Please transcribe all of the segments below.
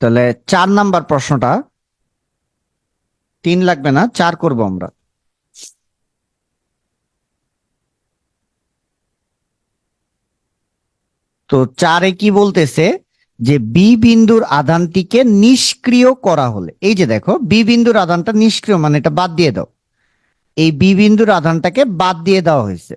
তাহলে 4 নাম্বার প্রশ্নটা, 3 লাগবে না, 4 করব আমরা। তো 4-এ কি বলতেছে যে বি বিন্দুর আধানটিকে নিষ্ক্রিয় করা হলে, এই যে দেখো বি বিন্দুর আধানটা নিষ্ক্রিয় মানে এটা বাদ দিয়ে দাও, এই বি বিন্দুর আধানটাকে বাদ দিয়ে দেওয়া হয়েছে।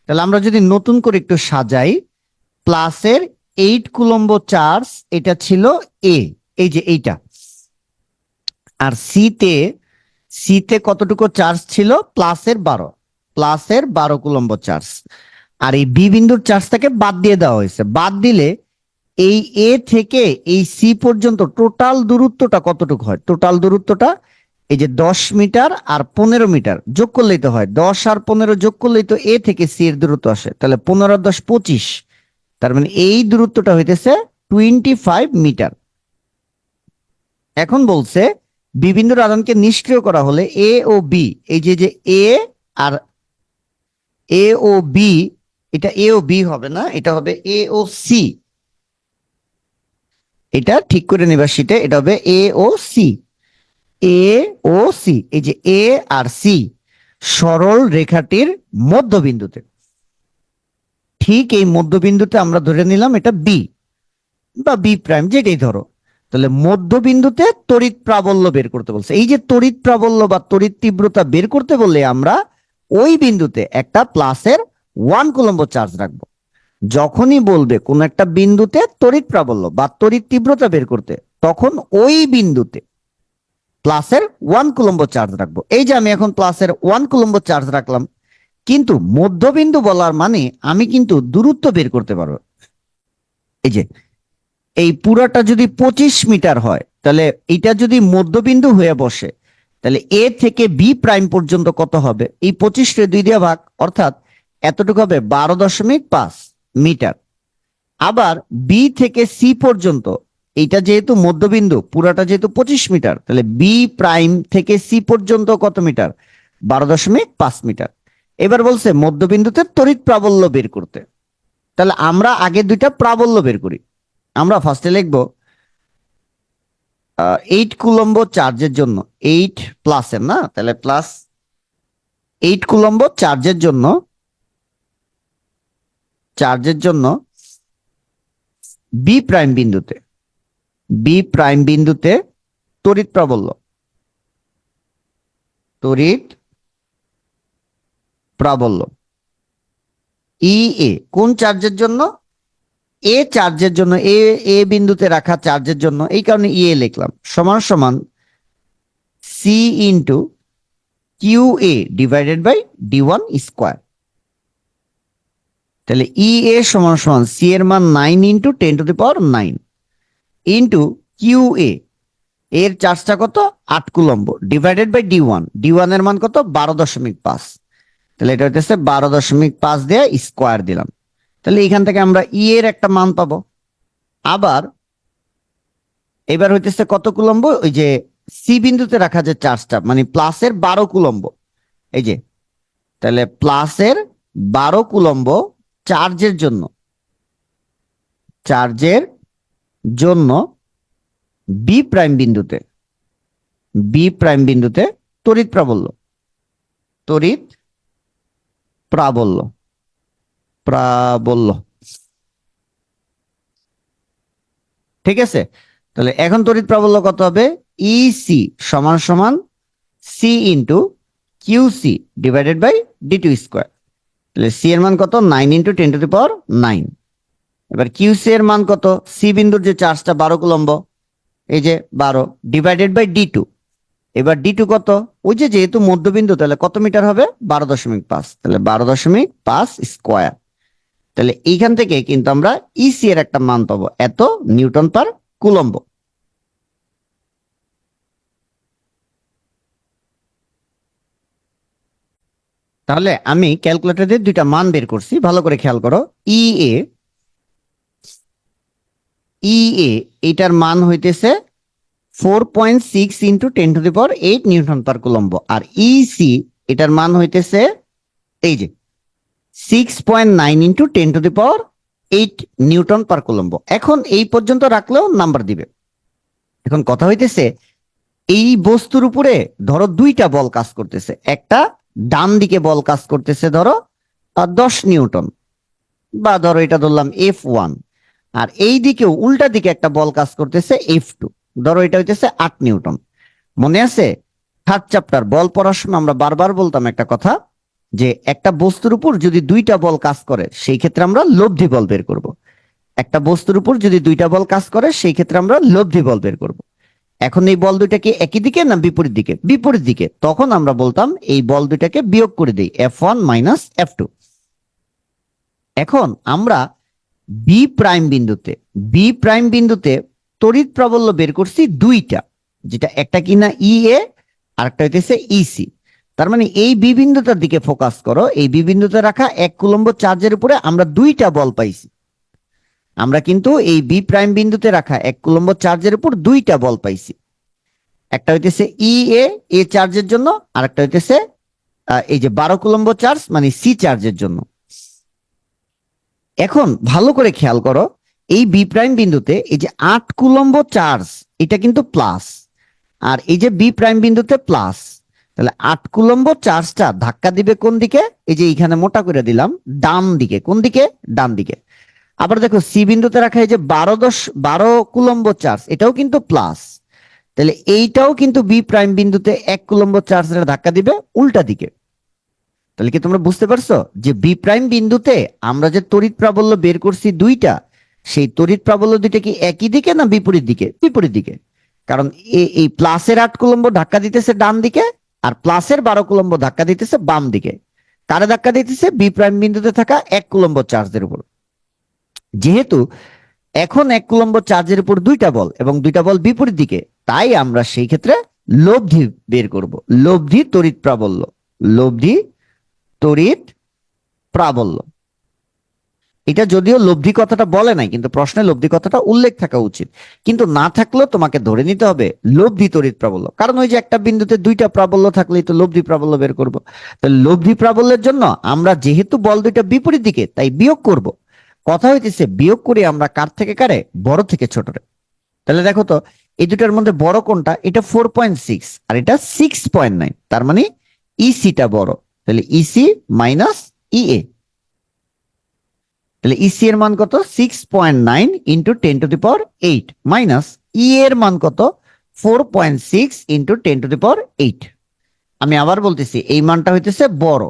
তাহলে আমরা যদি নতুন করে একটু সাজাই, প্লাসের 8 কুলম্ব চার্জ এটা ছিল এ, এই যে এইটা, আর সিতে কতটুকু চার্জ ছিল, প্লাসের 12 কুলম্ব চার্জ। আর এই বি বিন্দুর চার্জটাকে বাদ দিয়ে দেওয়া হয়েছে। বাদ দিলে এই এ থেকে এই সি পর্যন্ত টোটাল দূরত্বটা কতটুকু হয়, টোটাল দূরত্বটা এই যে 10 মিটার আর 15 মিটার যোগ করলেই তো হয়, 10 আর 15 যোগ করলেই তো এ থেকে সি এর দূরত্ব আসে। তাহলে 15 আর 10 25, তার মানে এই দূরত্বটা হইতেছে 25 মিটার। এখন বলছে বি বিন্দুর আধানকে নিষ্ক্রিয় করা হলে এ ও বি, এই যে যে আর এ ও বি, এটা এ ও বি হবে না, এটা হবে এ ও সি। এটা ঠিক করে নেবার শীটে, এটা হবে এ ও সি। এই যে এ আর সি সরল রেখাটির মধ্যবিন্দুতে, ঠিক এই মধ্যবিন্দুতে আমরা ধরে নিলাম এটা বি বা বি প্রাইম, যেটাই ধরো। তাহলে মধ্যবিন্দুতে তড়িৎ প্রাবল্য বের করতে বলছে। এই যে তড়িৎ প্রাবল্য বা তড়িৎ তীব্রতা বের করতে বললে আমরা ওই বিন্দুতে একটা প্লাসের 1 কুলম্ব চার্জ রাখবো। যখনই বলবে কোন একটা বিন্দুতে তড়িৎ প্রাবল্য বা তড়িৎ তীব্রতা বের করতে, তখন ওই বিন্দুতে প্লাসের 1 কুলম্ব চার্জ রাখবো। এই যে আমি এখন প্লাসের 1 কুলম্ব চার্জ রাখলাম, কিন্তু মধ্যবিন্দু বলার মানে আমি কিন্তু দূরত্ব বের করতে পারবো। এই যে এই পুরাটা যদি 25 মিটার হয়, তাহলে এটা যদি মধ্যবিন্দু হয়ে বসে, তাহলে এ থেকে বি প্রাইম পর্যন্ত কত হবে, এই 25 রে 2 দিয়ে ভাগ, অর্থাৎ এতটুকু হবে 12.5 মিটার। আবার বি থেকে সি পর্যন্ত, এইটা যেহেতু মধ্যবিন্দু, পুরাটা যেহেতু 25 মিটার, তাহলে বি প্রাইম থেকে সি পর্যন্ত কত মিটার, 12.5 মিটার। এবার বলছে মধ্যবিন্দুতে তড়িৎ প্রাবল্য বের করতে। তাহলে আমরা আগে দুইটা প্রাবল্য বের করি। আমরা ফার্স্টে লিখবো 8 কুলম্ব চার্জের জন্য, 8 প্লাসের না, তাহলে প্লাস 8 কুলম্ব চার্জের জন্য বি প্রাইম বিন্দুতে তড়িৎ প্রাবল্য ই এ কোন চার্জের জন্য, এ চার্জের জন্য, এ বিন্দুতে রাখা চার্জের জন্য, এই কারণে ই এ লিখলাম, সমান সমান C into Q A divided by ডি1 স্কোয়ার। তাহলে ই এ সমান সমান সি এর মান 9 ইন্টু 10⁹ ইন্টু কিউ এর চার্জটা কত 8 কুলম্ব ডিভাইডেড বাই ডি1 এর মান কত 12.5। তাহলে এটা হচ্ছে 12.5 দিয়ে স্কোয়ার দিলাম। তাহলে এখান থেকে আমরা ই এর একটা মান পাবো। আবার এবার হইতেছে কত কুলম্ব, ওই যে সি বিন্দুতে রাখা যে চার্জটা, মানে প্লাসের 12 কুলম্ব, এই যে, তাহলে প্লাসের 12 কুলম্ব চার্জের জন্য বি প্রাইম বিন্দুতে তড়িৎ প্রাবল্য। ঠিক আছে, তাহলে এখন তড়িৎ প্রাবল্য কত হবে, ইসি সমান সমান C into Q C divided by ডি2 স্কোয়ার। তাহলে সি এর মান কত 9 ইন্টু 10⁹। এবার কিউ সি এর মান কত, সি বিন্দুর যে চার্জটা 12 কুলম্ব, এই যে 12 ডিভাইডেড বাই ডি2। এবার ডি2 কত, ওই যে যেহেতু মধ্যবিন্দু, তাহলে কত মিটার হবে 12.5, তাহলে 12.5 স্কোয়ার। তাহলে এইখান থেকে কিন্তু আমরা ইসি এর একটা মান পাবো, এত নিউটন পার কুলম্ব। তাহলে আমি ক্যালকুলেটরে দুইটা মান বের করছি, ভালো করে খেয়াল করো। ই এ এটার মান হইতেছে 4.6 ইন্টু 10⁸ নিউটন পার কুলম্ব, আর ইসি এটার মান হইতেছে এই যে 6.9 ইন্টু 10⁸ নিউটন পার কুলম্ব। এখন এই পর্যন্ত রাখলেও নাম্বার দিবে। এখন কথা হইতেছে এই বস্তুর উপরে ধরো দুইটা বল কাজ করতেছে, একটা ডান দিকে বল কাজ করতেছে ধরো 10 নিউটন, বা ধরো এটা ধরলাম F1, আর এই দিকেও উল্টা দিকে একটা বল কাজ করতেছে F2, ধরো এটা হইতেছে 8 নিউটন। মনে আছে থার্ড চ্যাপ্টার বল পড়ার সময় আমরা বারবার বলতাম একটা কথা, যে একটা বস্তুর উপর যদি দুইটা বল কাজ করে সেই ক্ষেত্রে আমরা লব্ধি বল বের করব। একটা বস্তুর উপর যদি দুইটা বল কাজ করে সেই ক্ষেত্রে আমরা লব্ধি বল বের করব। এখন এই বল দুইটা কি একই দিকে না বিপরীত দিকে? বিপরীত দিকে। তখন আমরা বলতাম এই বল দুইটাকে বিয়োগ করে দিই, F1 মাইনাস F2। এখন আমরা বি প্রাইম বিন্দুতে তড়িৎ প্রাবল্য বের করছি দুইটা, যেটা একটা কিনা EA আর একটা হইতেছে EC। তার মানে এই বি বিন্দুটার দিকে ফোকাস করো, এই বি বিন্দুতে রাখা 1 কুলম্ব চার্জের উপরে আমরা দুইটা বল পাইছি। আমরা কিন্তু এই বি প্রাইম বিন্দুতে রাখা 1 কুলম্ব চার্জের উপর দুইটা বল পাইছি, একটা হইতেছে এ চার্জের জন্য, আর একটা হইতেছে এই যে 12 কুলম্ব চার্জ মানে সি চার্জের জন্য। এখন ভালো করে খেয়াল করো, এই বি প্রাইম বিন্দুতে এই যে 8 কুলম্ব চার্জ এটা কিন্তু প্লাস, আর এই যে বি প্রাইম বিন্দুতে প্লাস, তাহলে 8 কুলম্ব চার্জটা ধাক্কা দিবে কোন দিকে? এই যে এখানে মোটা করে দিলাম ডান দিকে। কোন দিকে? ডান দিকে। আবার দেখো সি বিন্দুতে রাখা এই যে 12 কুলম্ব চার্জ এটাও কিন্তু প্লাস, তাহলে এইটাও কিন্তু বি প্রাইম বিন্দুতে 1 কুলম্ব চার্জের ধাক্কা দিবে উল্টা দিকে। তাহলে কি তোমরা বুঝতে পারছো যে বি প্রাইম বিন্দুতে আমরা যে তড়িৎ প্রাবল্য বের করছি দুইটা, সেই তড়িৎ প্রাবল্য দুইটা কি একই দিকে না বিপরীত দিকে? বিপরীত দিকে। কারণ এই প্লাসের 8 কুলম্ব ধাক্কা দিতেছে ডান দিকে, আর প্লাসের 12 কুলম্ব ধাক্কা দিতেছে বাম দিকে। কারে ধাক্কা দিতেছে? বি প্রাইম বিন্দুতে থাকা 1 কুলম্ব চার্জের উপর। যেহেতু এখন 1 কুলম্ব চার্জের উপর দুইটা বল এবং দুইটা বল বিপরীত দিকে, তাই আমরা সেই ক্ষেত্রে লব্ধি বের করব। লব্ধি তড়িৎ প্রাবল্য, লব্ধি তড়িৎ প্রাবল্য। এটা যদিও লব্ধি কথাটা বলে নাই, কিন্তু প্রশ্নে লব্ধি কথাটা উল্লেখ থাকা উচিত, কিন্তু না থাকলেও তোমাকে ধরে নিতে হবে লব্ধি তড়িৎ প্রাবল্য। কারণ ওই যে একটা বিন্দুতে দুইটা প্রাবল্য থাকলেই তো লব্ধি প্রাবল্য বের করব। তাহলে লব্ধি প্রাবল্যের জন্য আমরা যেহেতু বল দুইটা বিপরীত দিকে তাই বিয়োগ করব। কথা হইতেছে বিয়োগ করে আমরা কার থেকে কারে? বড় থেকে ছোটরে। তাহলে দেখো তো এই দুটার মধ্যে বড় কোনটা? এটা 4.6 আর এটা 6.9, তার মানে ইসিটা বড়। তাহলে ইসি মাইনাস ইএ, তাহলে ইসি এর মান কত? 6.9 ইন্টু 10⁸ মাইনাস ই এর মান কত? 4.6 ইন্টু 10⁸। আমি আবার বলতেছি এই মানটা হইতেছে বড়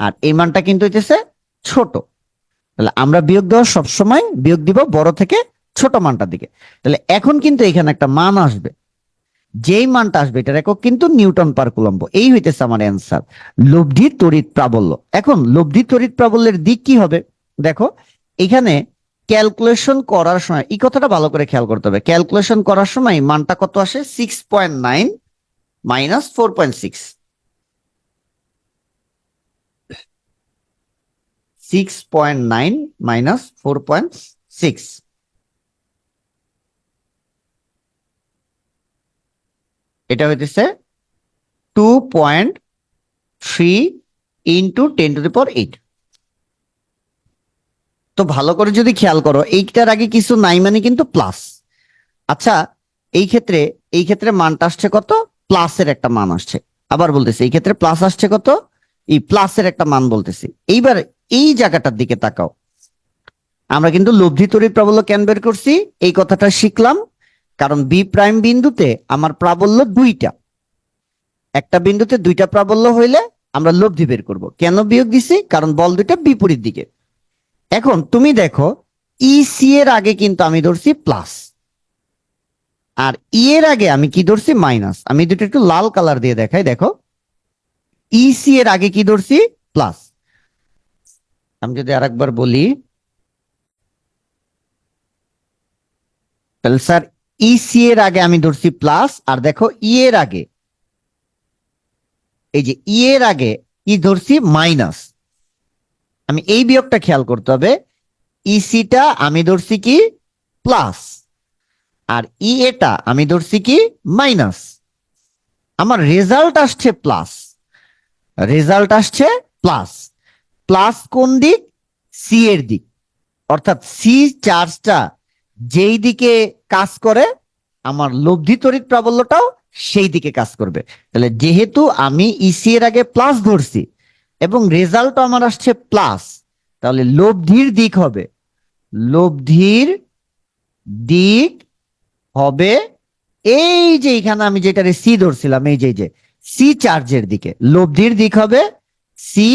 আর এই মানটা কিন্তু হইতেছে ছোট। তাহলে আমরা বিয়োগ দেওয়া সবসময় বিয়োগ দিব বড় থেকে ছোট মানটার দিকে। তাহলে এখন কিন্তু এখানে একটা মান আসবে, যেই মানটা আসবে এটার একক কিন্তু নিউটন পার কুলম্ব। এই হইতেছে আমার অ্যান্সার, লব্ধি তড়িৎ প্রাবল্য। এখন লব্ধি তড়িৎ প্রাবল্যের দিক কি হবে? দেখো এখানে ক্যালকুলেশন করার সময় এই কথাটা ভালো করে খেয়াল করতে হবে। ক্যালকুলেশন করার সময় মানটা কত আসে? 6.9 মাইনাস 4.6, 6.9 মাইনাস 4.6, এটা হইতেছে 2.3 ইন্টু 10⁸। তো ভালো করে যদি খেয়াল করো এইটার আগে কিছু নাই মানে কিন্তু প্লাস। আচ্ছা এই ক্ষেত্রে মানটা আসছে কত? প্লাসের একটা মান আসছে। আবার বলতেছি এই ক্ষেত্রে প্লাস আসছে কত? এই প্লাসের একটা মান বলতেছি। এইবার এই জায়গাটার দিকে তাকাও, আমরা কিন্তু লব্ধি তড়িৎ প্রাবল্য কেন বের করছি এই কথাটা শিখলাম, কারণ বি প্রাইম বিন্দুতে আমার প্রাবল্য দুইটা, একটা বিন্দুতে দুইটা প্রাবল্য হইলে আমরা লব্ধি বের করব। কেন বিয়োগ দিছি? কারণ বল দুইটা বিপরীত দিকে। এখন তুমি দেখো ইসি এর আগে কিন্তু আমি ধরছি প্লাস, আর ই এর আগে আমি কি ধরছি? মাইনাস। আমি দুটো একটু লাল কালার দিয়ে দেখাই। দেখো ইসি এর আগে কি ধরছি? প্লাস। আমি যদি আরেকবার বলি, তাহলে স্যার ইসি এর আগে আমি ধরছি প্লাস, আর দেখো ই এর আগে, এই যে ই এর আগে কি ধরছি? মাইনাস। আমি এই বিয়োগটা খেয়াল করতে হবে, ইসিটা আমি ধরছি কি? প্লাস, আর ই এটা আমি ধরছি কি? মাইনাস। আমার রেজাল্ট আসছে প্লাস, রেজাল্ট আসছে প্লাস। প্লাস কোন দিক? সি এর দিক। অর্থাৎ সি চার্জটা যেই দিকে কাজ করে আমার লব্ধি তড়িৎ প্রাবল্যটাও সেই দিকে কাজ করবে। তাহলে যেহেতু আমি ইসি এর আগে প্লাস ধরছি এবং রেজাল্ট আমার আসছে প্লাস, তাহলে লব্ধির দিক হবে, লব্ধির দিক হবে এই যে এখানে আমি যেটারে সি ধরছিলাম, এই যে সি চার্জের দিকে, লব্ধির দিক হবে সি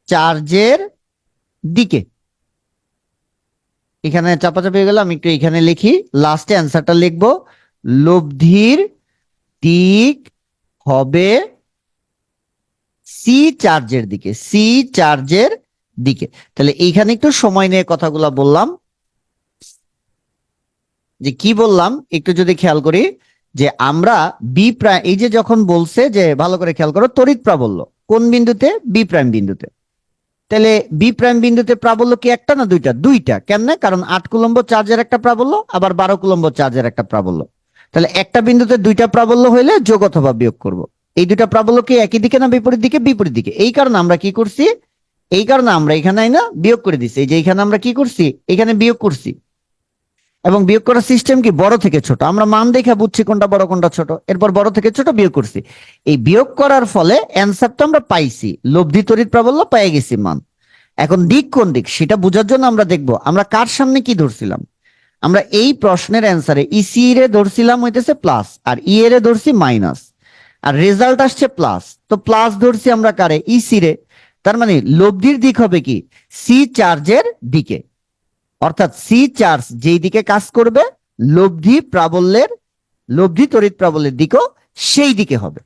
চার্জের দিকে। এখানে চাপাচাপি হয়ে গেল, আমি একটু এখানে লিখি, লাস্টে অ্যান্সারটা লিখবো, লব্ধির দিক হবে সি চার্জের দিকে, সি চার্জের দিকে। তাহলে এইখানে একটু সময় নিয়ে কথাগুলা বললাম, যে কি বললাম একটু যদি খেয়াল করি, যে আমরা বি প্রাইম, এই যে যখন বলছে যে ভালো করে খেয়াল করো, তড়িৎ প্রাবল্য কোন বিন্দুতে? বি প্রাইম বিন্দুতে। তাহলে বি প্রাইম বিন্দুতে প্রাবল্য কি একটা না দুইটা? দুইটা। কেমনে? কারণ 8 কুলম্ব চার্জের একটা প্রাবল্য, আবার 12 কুলম্ব চার্জের একটা প্রাবল্য। তাহলে একটা বিন্দুতে দুইটা প্রাবল্য হইলে যোগ অথবা বিয়োগ করব। এই দুইটা প্রাবল্য কি একই দিকে না বিপরীত দিকে? বিপরীত দিকে। এই কারণে আমরা কি করছি, এই কারণে আমরা এখানে না বিয়োগ করে দিছি। এই যে এখানে আমরা কি করছি, এখানে বিয়োগ করছি। এবং বিয়োগ করার সিস্টেম কি? বড় থেকে ছোট। আমরা মান দেখে বুঝছি কোনটা বড় কোনটা ছোট, এরপর বড় থেকে ছোট বিয়োগ করছি। এই বিয়োগ করার ফলে অ্যান্সারটা আমরা পাইছি, লব্ধি তড়িৎ প্রাবল্য পেয়ে গেছি মান। এখন দিক কোন দিক সেটা বোঝার জন্য আমরা দেখব আমরা কার সামনে কি ধরছিলাম। আমরা এই প্রশ্নের অ্যান্সারে ইসি রে ধরছিলাম হইতেছে প্লাস, আর ই এর ধরছি মাইনাস, আর রেজাল্ট আসছে প্লাস। তো প্লাস ধরছি আমরা কারে? ইসি রে। তার মানে লব্ধির দিক হবে কি? সি চার্জের দিকে। অর্থাৎ সি চার্জ যেই দিকে কাজ করবে, লব্ধি প্রাবল্যের, লব্ধি তড়িৎ প্রাবল্যের দিকও সেই দিকে হবে।